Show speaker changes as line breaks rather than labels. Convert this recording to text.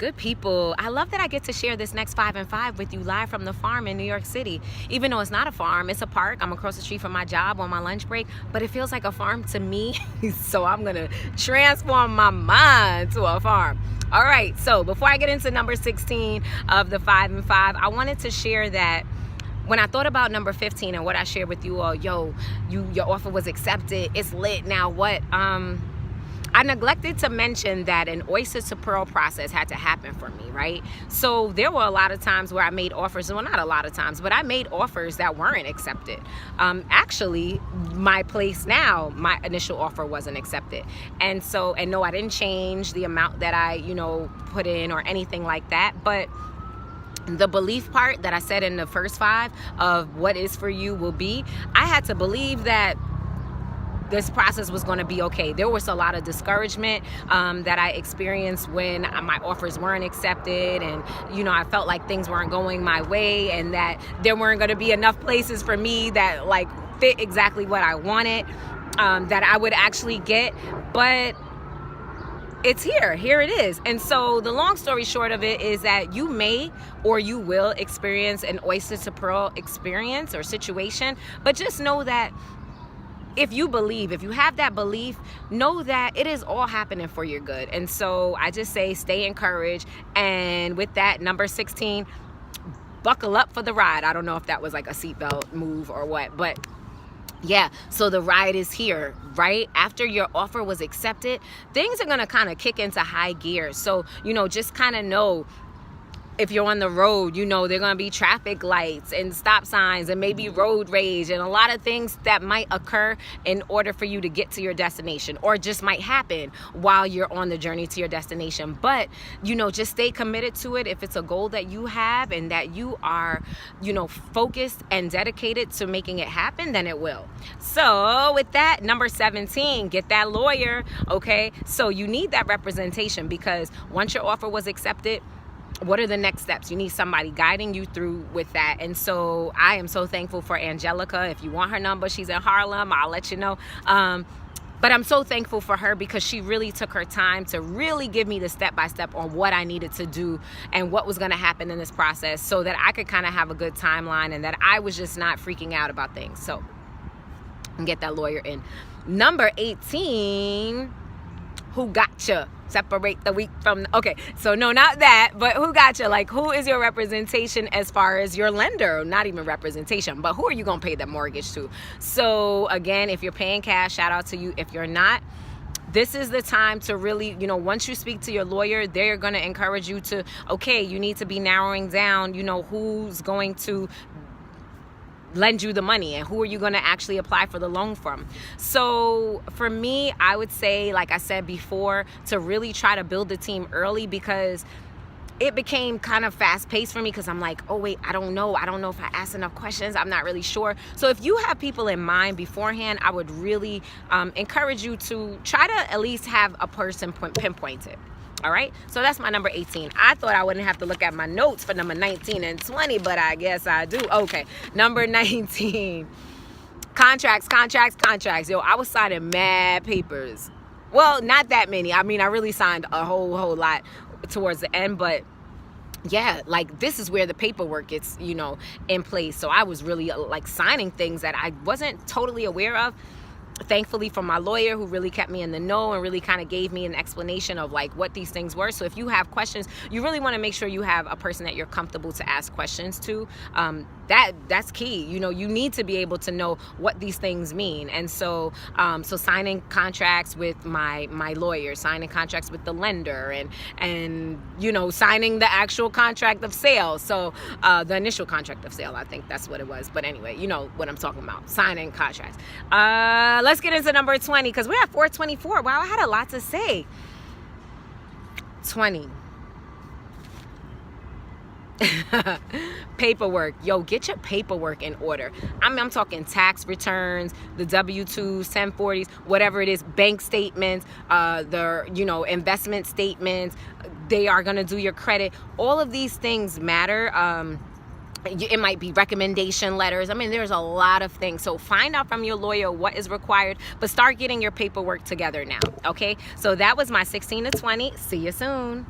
Good people. I love that I get to share this next 5 and 5 with you live from the farm in New York City. Even though it's not a farm, it's a park. I'm across the street from my job on my lunch break, but it feels like a farm to me. So I'm going to transform my mind to a farm. All right. So before I get into number 16 of the 5 and 5, I wanted to share that when I thought about number 15 and what I shared with you all, your offer was accepted. It's lit. Now what? I neglected to mention that an oyster to pearl process had to happen for me, right? So there were a lot of times where I made offers, well, not a lot of times, but I made offers that weren't accepted. Actually, my place now, my initial offer wasn't accepted. And no, I didn't change the amount that I, put in or anything like that. But the belief part that I said in the first 5 of what is for you will be, I had to believe that this process was going to be okay. There was a lot of discouragement that I experienced when my offers weren't accepted, and I felt like things weren't going my way, and that there weren't going to be enough places for me that like fit exactly what I wanted, that I would actually get. But it's here it is. And so the long story short of it is that you may or you will experience an oyster to pearl experience or situation, but just know that if you have that belief, know that it is all happening for your good. And so I just say stay encouraged. And with that, number 16, buckle up for the ride. I don't know if that was like a seatbelt move or what, but yeah, so the ride is here, right? After your offer was accepted, things are going to kind of kick into high gear. So, just kind of know, if you're on the road, there are going to be traffic lights and stop signs and maybe road rage and a lot of things that might occur in order for you to get to your destination, or just might happen while you're on the journey to your destination. But, just stay committed to it. If it's a goal that you have and that you are, focused and dedicated to making it happen, then it will. So with that, number 17, get that lawyer. Okay. So you need that representation, because once your offer was accepted, what are the next steps? You need somebody guiding you through with that. And so I am so thankful for Angelica. If you want her number, she's in Harlem. I'll let you know. But I'm so thankful for her, because she really took her time to really give me the step-by-step on what I needed to do and what was going to happen in this process, so that I could kind of have a good timeline and that I was just not freaking out about things. So get that lawyer in. Number 18, who gotcha? Separate the weak from okay, so no, not that, but who gotcha? Like, who is your representation as far as your lender? Not even representation, but who are you gonna pay that mortgage to? So again, if you're paying cash, shout out to you. If you're not, this is the time to really, once you speak to your lawyer, they're going to encourage you to, okay, you need to be narrowing down, who's going to lend you the money and who are you going to actually apply for the loan from. So for me, I would say, like I said before, to really try to build the team early, because it became kind of fast paced for me, because I'm like, oh wait, I don't know if I asked enough questions. I'm not really sure. So if you have people in mind beforehand, I would really encourage you to try to at least have a person pinpointed. All right, so that's my number 18. I thought I wouldn't have to look at my notes for number 19 and 20, but I guess I do. Okay, number 19, contracts. Yo, I was signing mad papers. Well, not that many. I mean, I really signed a whole lot towards the end, but yeah, like this is where the paperwork gets, in place. So I was really like signing things that I wasn't totally aware of. Thankfully for my lawyer, who really kept me in the know and really kind of gave me an explanation of like what these things were. So if you have questions, you really want to make sure you have a person that you're comfortable to ask questions to. That's key. You need to be able to know what these things mean. And so signing contracts with my lawyer, signing contracts with the lender, and signing the actual contract of sale. So the initial contract of sale, I think that's what it was. But anyway, you know what I'm talking about, signing contracts. Let's get into number 20, because we're at 424. Wow, I had a lot to say. 20. Paperwork. Yo, get your paperwork in order. I'm talking tax returns, the W-2s, 1040s, whatever it is, bank statements, the investment statements. They are going to do your credit. All of these things matter. It might be recommendation letters. I mean, there's a lot of things. So find out from your lawyer what is required, but start getting your paperwork together now. Okay. So that was my 16 to 20. See you soon.